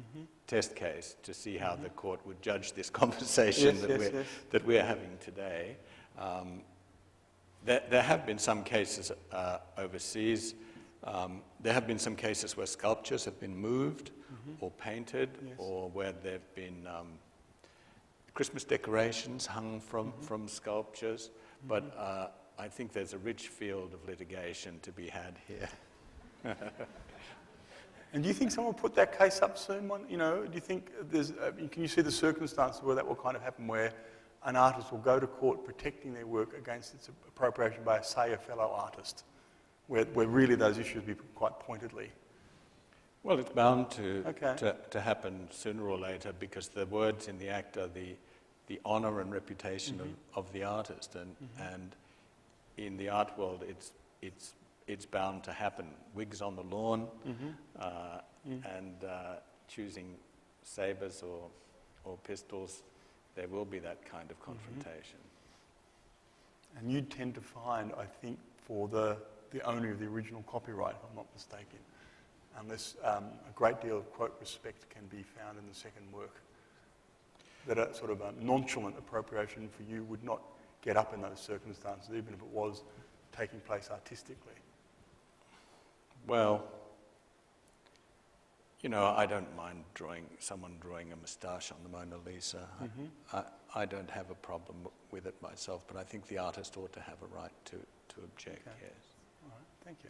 test case to see how the court would judge this conversation that we're having today. There have been some cases overseas. There have been some cases where sculptures have been moved or painted, or where there have been Christmas decorations hung from sculptures. But I think there's a rich field of litigation to be had here. And do you think someone will put that case up soon? You know, do you think there's? Can you see the circumstances where that will kind of happen, where an artist will go to court protecting their work against its appropriation by, say, a fellow artist, where really those issues be put quite pointedly? Well, it's bound to happen sooner or later, because the words in the Act are the honour and reputation of the artist, and in the art world, it's bound to happen. Wigs on the lawn, and choosing sabres or pistols, there will be that kind of confrontation. And you tend to find, I think, for the owner of the original copyright, if I'm not mistaken, unless a great deal of, quote, respect can be found in the second work, that a sort of a nonchalant appropriation for you would not get up in those circumstances, even if it was taking place artistically. Well, you know, I don't mind someone drawing a moustache on the Mona Lisa. I don't have a problem with it myself, but I think the artist ought to have a right to object, yes. All right, thank you.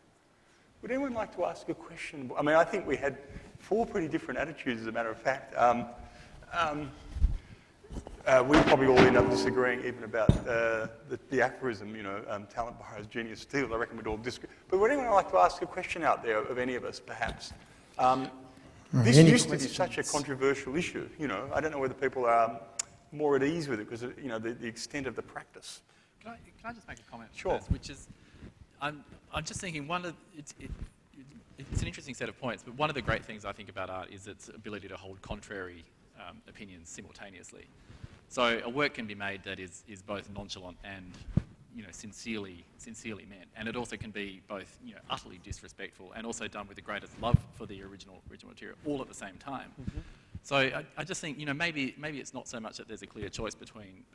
Would anyone like to ask a question? I mean, I think we had 4 pretty different attitudes, as a matter of fact. We probably all end up disagreeing even about the aphorism, you know, talent borrows, genius steals. I reckon we'd all disagree. But would anyone like to ask a question out there of any of us, perhaps? This used to be such a controversial issue, you know. I don't know whether people are more at ease with it because, you know, the extent of the practice. Can I just make a comment? Sure. First, which is, I'm just thinking it's an interesting set of points, but one of the great things I think about art is its ability to hold contrary opinions simultaneously. So a work can be made that is both nonchalant and, you know, sincerely meant, and it also can be both, you know, utterly disrespectful and also done with the greatest love for the original material, all at the same time. So I just think, you know, maybe it's not so much that there's a clear choice between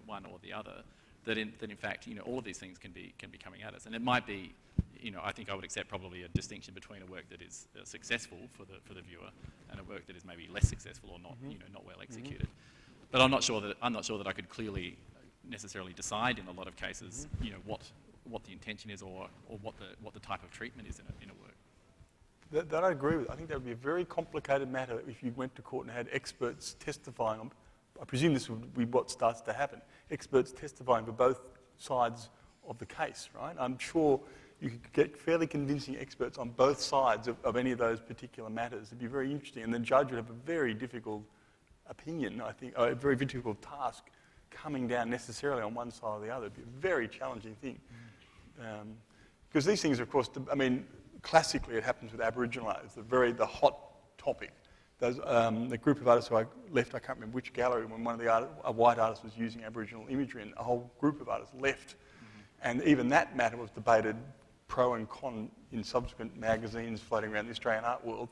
one or the other, that in fact, you know, all of these things can be coming at us, and it might be, you know, I think I would accept probably a distinction between a work that is successful for the viewer and a work that is maybe less successful or not, you know, not well executed. But I'm not sure that I could clearly necessarily decide in a lot of cases, you know, what the intention is or what the type of treatment is in a work. That I agree with. I think that would be a very complicated matter if you went to court and had experts testifying on. I presume this would be what starts to happen. Experts testifying for both sides of the case, right? I'm sure you could get fairly convincing experts on both sides of any of those particular matters. It'd be very interesting, and the judge would have a very difficult opinion, I think, a very difficult task coming down necessarily on one side or the other. It'd be a very challenging thing. Because these things, of course, I mean, classically it happens with Aboriginal art. It's the hot topic. The group of artists who I left, I can't remember which gallery, when one of a white artist was using Aboriginal imagery, and a whole group of artists left. And even that matter was debated pro and con in subsequent magazines floating around the Australian art world.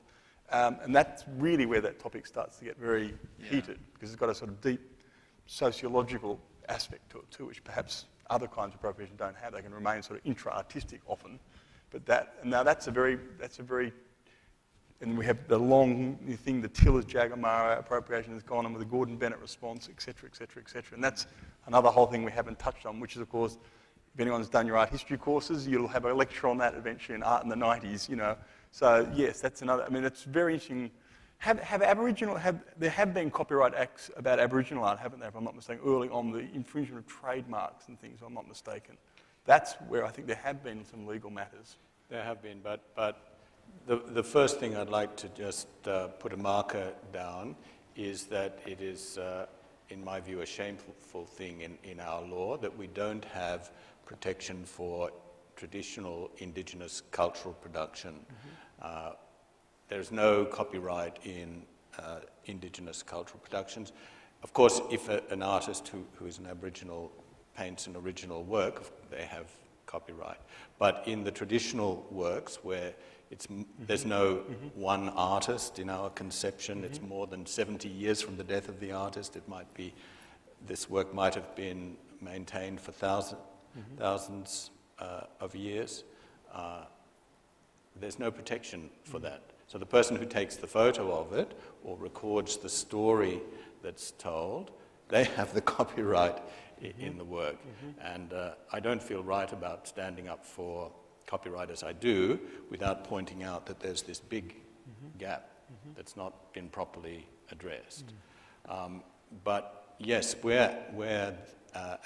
And that's really where that topic starts to get very heated, because it's got a sort of deep sociological aspect to it too, which perhaps other kinds of appropriation don't have. They can remain sort of intra-artistic often. But that's a very, and we have the long thing, the Tillers Jagamara appropriation has gone on with the Gordon Bennett response, et cetera, et cetera, et cetera. And that's another whole thing we haven't touched on, which is, of course, if anyone's done your art history courses, you'll have a lecture on that eventually in art in the 90s, you know. So, yes, that's another, I mean, it's very interesting. There have been copyright acts about Aboriginal art, haven't there, if I'm not mistaken, early on, the infringement of trademarks and things, if I'm not mistaken. That's where I think there have been some legal matters. There have been, but the first thing I'd like to just put a marker down is that it is, in my view, a shameful thing in our law that we don't have protection for traditional Indigenous cultural production. There's no copyright in Indigenous cultural productions. Of course, if an artist who is an Aboriginal paints an original work, they have copyright. But in the traditional works where there's no one artist in our conception, it's more than 70 years from the death of the artist, this work might have been maintained for thousands of years. There's no protection for that. So the person who takes the photo of it or records the story that's told, they have the copyright in the work. And I don't feel right about standing up for copyright as I do without pointing out that there's this big gap that's not been properly addressed. But yes, where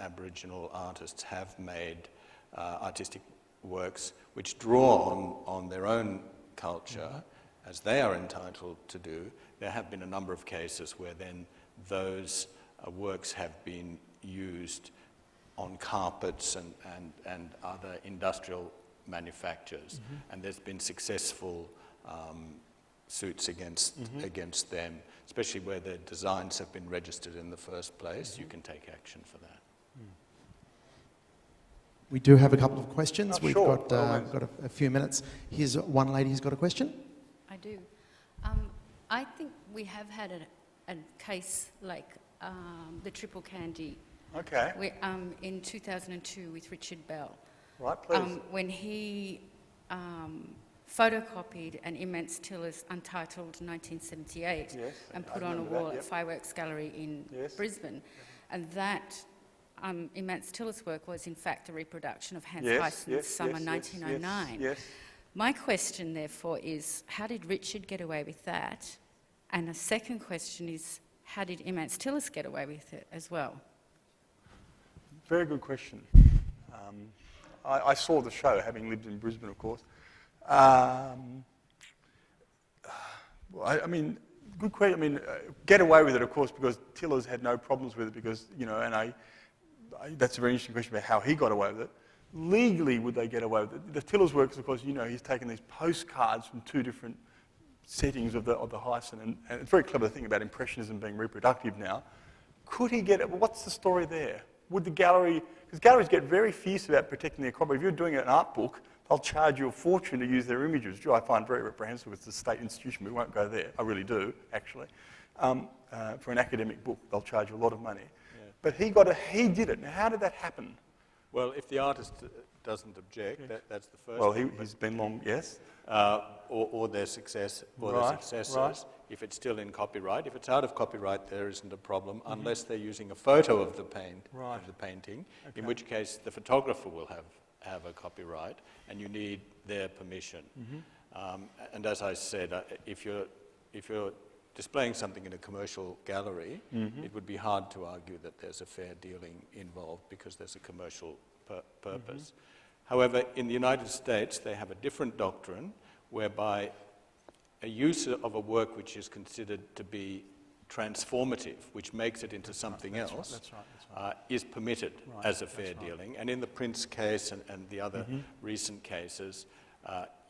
Aboriginal artists have made artistic works which draw on their own culture, as they are entitled to do, there have been a number of cases where then those works have been used on carpets and other industrial manufactures, and there's been successful suits against them, especially where their designs have been registered in the first place. You can take action for that. We do have a couple of questions. Oh, We've sure. got a few minutes. Here's one lady who's got a question. I do. I think we have had a case like the triple candy Okay. in 2002 with Richard Bell. Right, please. When he photocopied an immense Tillis untitled 1978 Yes, and I put on a remember that, wall yep. at Fireworks Gallery in Yes. Brisbane. And that immense Tillis work was in fact a reproduction of Hans Yes, Heissen's yes, Summer yes, 1909. Yes. My question, therefore, is how did Richard get away with that? And the second question is, how did Immense Tillis get away with it as well? Very good question. I saw the show, having lived in Brisbane, of course. Well, I mean, good question. I mean, get away with it, of course, because Tillis had no problems with it because, you know, and that's a very interesting question about how he got away with it. Legally, would they get away with it? The Tillis works, of course, you know, he's taken these postcards from two different settings of the Heysen, and it's a very clever thing about Impressionism being reproductive now. Could he get it? Well, what's the story there? Would the gallery, because galleries get very fierce about protecting their copyright. If you're doing an art book, they'll charge you a fortune to use their images, which I find very reprehensible. It's a state institution, we won't go there. I really do, actually. For an academic book, they'll charge you a lot of money. Yeah. But he did it. Now, how did that happen? Well, if the artist doesn't object, that's the first Well, thing. he's been long, yes. Or their successors. Right. If it's still in copyright, if it's out of copyright, there isn't a problem unless they're using a photo of the painting, in which case the photographer will have a copyright, and you need their permission. And as I said, if you're displaying something in a commercial gallery, it would be hard to argue that there's a fair dealing involved because there's a commercial purpose. However, in the United States, they have a different doctrine whereby a use of a work which is considered to be transformative, which makes it into something else, is permitted as a fair dealing. And in the Prince case and the other recent cases,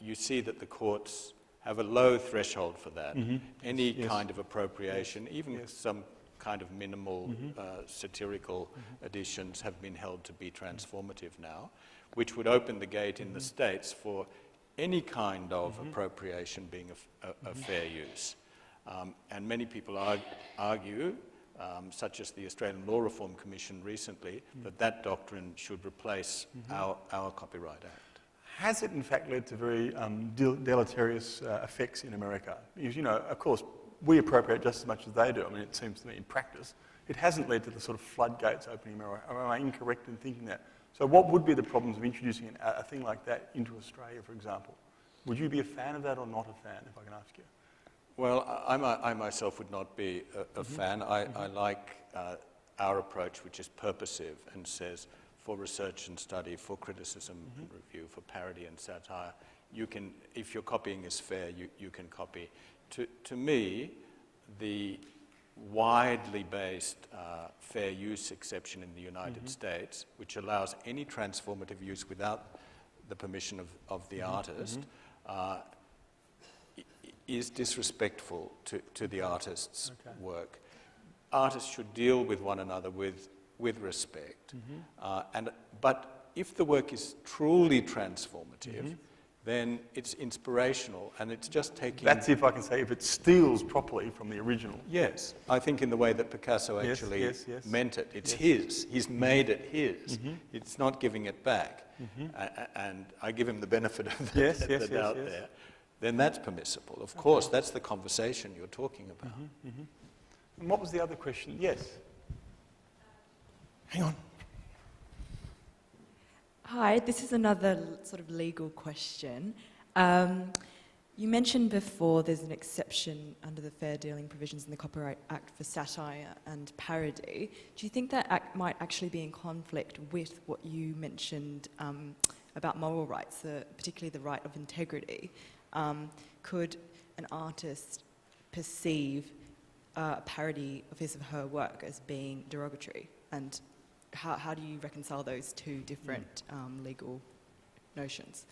you see that the courts have a low threshold for that. Any kind of appropriation, even some kind of minimal satirical additions have been held to be transformative now, which would open the gate in the States for any kind of appropriation being a fair use. And many people argue, such as the Australian Law Reform Commission recently, that doctrine should replace our Copyright Act. Has it in fact led to very deleterious effects in America? Because, you know, of course, we appropriate just as much as they do. I mean, it seems to me in practice. It hasn't led to the sort of floodgates opening in America. Am I incorrect in thinking that? So what would be the problems of introducing a thing like that into Australia, for example? Would you be a fan of that or not a fan, if I can ask you? Well, I myself would not be a fan. I like our approach, which is purposive and says, for research and study, for criticism and review, for parody and satire, you can, if your copying is fair, you can copy. To me, the widely based fair use exception in the United States, which allows any transformative use without the permission of the artist, is disrespectful to the artist's work. Artists should deal with one another with respect. But if the work is truly transformative, then it's inspirational, and it's just taking... That's if I can say, if it steals properly from the original. Yes, I think in the way that Picasso actually meant it. It's his. He's made it his. It's not giving it back. And I give him the benefit of the doubt there. Then that's permissible. Of course, that's the conversation you're talking about. And what was the other question? Yes. Hang on. Hi, this is another sort of legal question. You mentioned before there's an exception under the fair dealing provisions in the Copyright Act for satire and parody. Do you think that act might actually be in conflict with what you mentioned about moral rights, particularly the right of integrity? Could an artist perceive a parody of his or her work as being derogatory? And how do you reconcile those two different legal notions?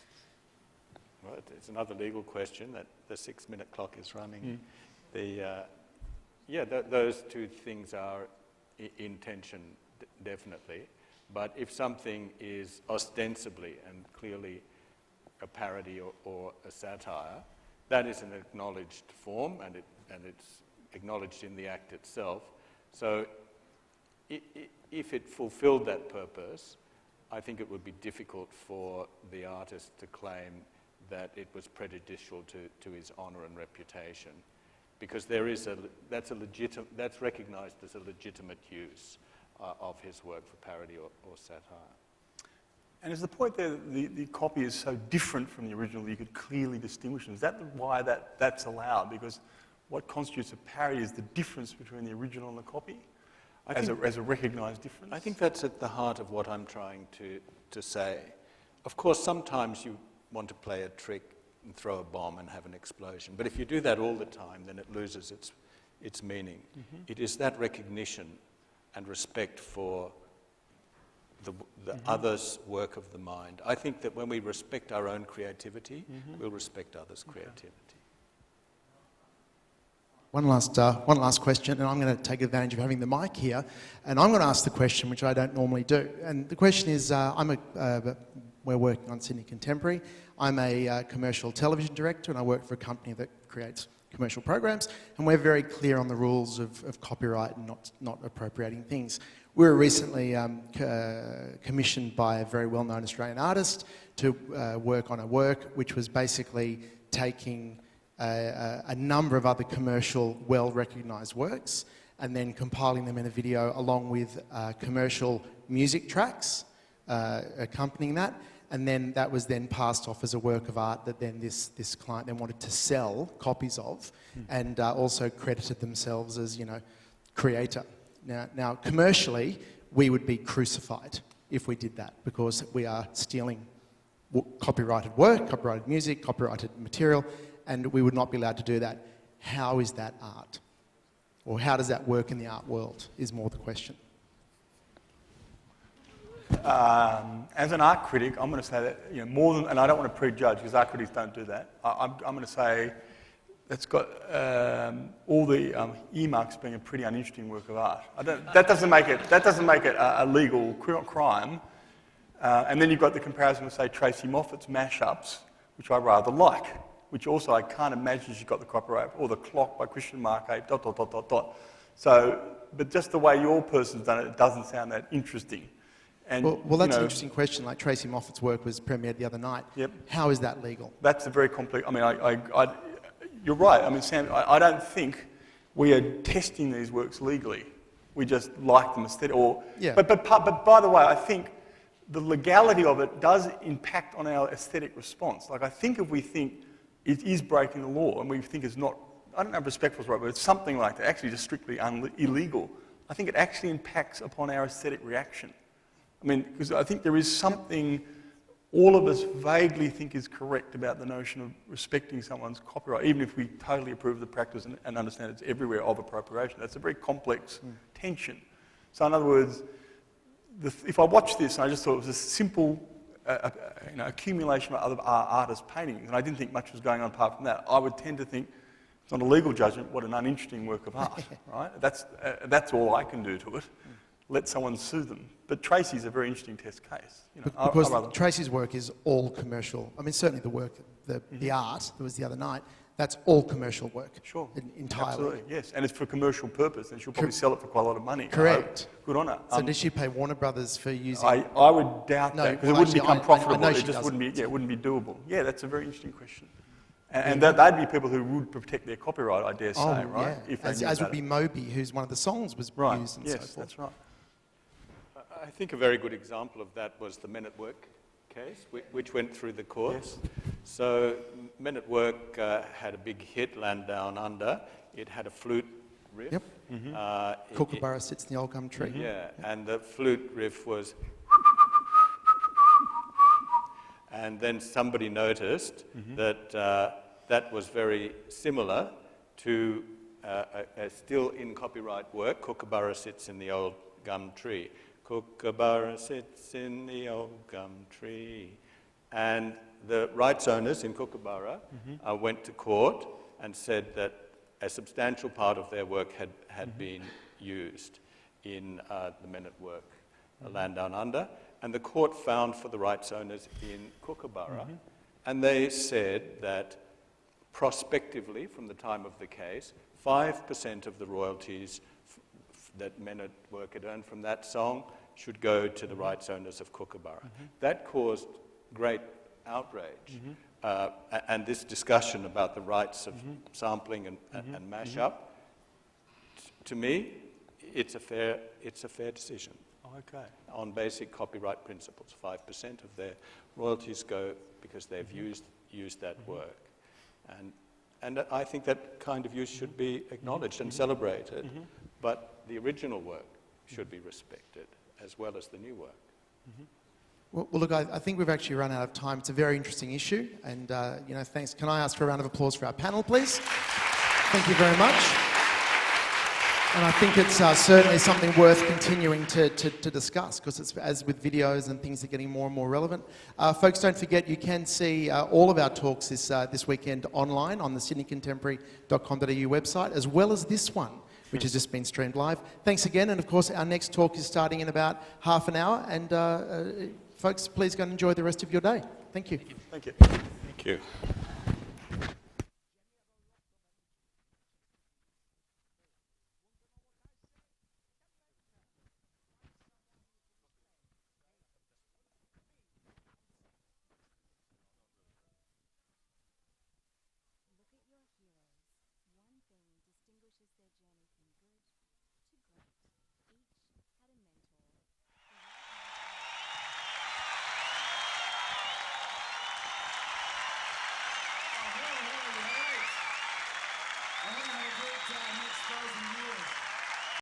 Right, it's another legal question that the 6-minute clock is running. Those two things are in tension, definitely. But if something is ostensibly and clearly a parody or a satire, that is an acknowledged form, and it's acknowledged in the act itself. So if it fulfilled that purpose, I think it would be difficult for the artist to claim that it was prejudicial to his honour and reputation, because that's recognised as a legitimate use of his work for parody or satire. And is the point there that the copy is so different from the original you could clearly distinguish them? Is that why that's allowed? Because what constitutes a parody is the difference between the original and the copy? As a recognised difference? I think that's at the heart of what I'm trying to say. Of course, sometimes you want to play a trick and throw a bomb and have an explosion. But if you do that all the time, then it loses its meaning. It is that recognition and respect for the other's work of the mind. I think that when we respect our own creativity, we'll respect others' creativity. One last question, and I'm going to take advantage of having the mic here, and I'm going to ask the question which I don't normally do. And the question is, we're working on Sydney Contemporary. I'm a commercial television director, and I work for a company that creates commercial programs, and we're very clear on the rules of copyright and not appropriating things. We were recently commissioned by a very well-known Australian artist to work on a work which was basically taking a number of other commercial, well-recognised works and then compiling them in a video along with commercial music tracks accompanying that. And then that was then passed off as a work of art that then this client then wanted to sell copies of and also credited themselves as, creator. Now, commercially, we would be crucified if we did that because we are stealing copyrighted work, copyrighted music, copyrighted material, and we would not be allowed to do that. How is that art? Or how does that work in the art world is more the question. As an art critic, I'm going to say that, more than, and I don't want to prejudge because art critics don't do that. I'm going to say that's got all the earmarks being a pretty uninteresting work of art. That doesn't make it a legal crime. And then you've got the comparison with, say, Tracy Moffat's mashups, which I rather like, which also I can't imagine she's got the copyright, or The Clock by Christian Marquet, ... So, but just the way your person's done it, it doesn't sound that interesting. And, well, that's an interesting question. Like Tracy Moffat's work was premiered the other night. Yep. How is that legal? That's a very complex. I mean, you're right. I mean, Sam, I don't think we are testing these works legally. We just like them aesthetically. Yeah. But by the way, I think the legality of it does impact on our aesthetic response. Like, I think if we think it is breaking the law and we think it's not, I don't know if respectful is right, but it's something like that, actually just strictly illegal, I think it actually impacts upon our aesthetic reaction. I mean, because I think there is something all of us vaguely think is correct about the notion of respecting someone's copyright, even if we totally approve of the practice and understand it's everywhere of appropriation. That's a very complex tension. So in other words, if I watched this and I just thought it was a simple accumulation of other artists' paintings, and I didn't think much was going on apart from that, I would tend to think It's not a legal judgment, what an uninteresting work of art, right? That's all I can do to it. Let someone sue them. But Tracy's a very interesting test case. You know, Because Tracy's work is all commercial. I mean, certainly the work, the art that was the other night, that's all commercial work. Sure. Entirely. Absolutely, yes. And it's for commercial purpose, and she'll probably sell it for quite a lot of money. Correct. Good on her. So did she pay Warner Brothers for using... I would doubt No, that, because well, it wouldn't actually, become profitable. I know It she just doesn't. it wouldn't be doable. Yeah, that's a very interesting question. And they'd be people who would protect their copyright, I dare say, right? Yeah. If they As knew would about be it. Moby, whose one of the songs was Right, used and yes, so forth. that's right. I think a very good example of that was the Men at Work case, which went through the courts. Yes. So Men at Work had a big hit, Land Down Under. It had a flute riff. Yep. Mm-hmm. Kookaburra sits in the old gum tree. Yeah, and the flute riff was... And then somebody noticed that that was very similar to a still in copyright work, Kookaburra Sits in the Old Gum Tree. Kookaburra sits in the old gum tree. And the rights owners in Kookaburra went to court and said that a substantial part of their work had been used in the Men at Work, Land Down Under. And the court found for the rights owners in Kookaburra, and they said that prospectively, from the time of the case, 5% of the royalties that Men at Work had earned from that song should go to the rights owners of Kookaburra. That caused great outrage. And this discussion about the rights of sampling and mashup, to me, it's a fair decision. Okay. On basic copyright principles, 5% of their royalties go because they've used that work. And I think that kind of use should be acknowledged and celebrated, but the original work should be respected as well as the new work. Well, look, I think we've actually run out of time. It's a very interesting issue, and thanks. Can I ask for a round of applause for our panel, please? Thank you very much. And I think it's certainly something worth continuing to discuss, because it's, as with videos and things, are getting more and more relevant. Folks, don't forget you can see all of our talks this weekend online on the sydneycontemporary.com.au website, as well as this one, which has just been streamed live. Thanks again, and of course our next talk is starting in about half an hour, and folks, please go and enjoy the rest of your day. Thank you. Thank you. Thank you. I want to have a great time next 1,000 years.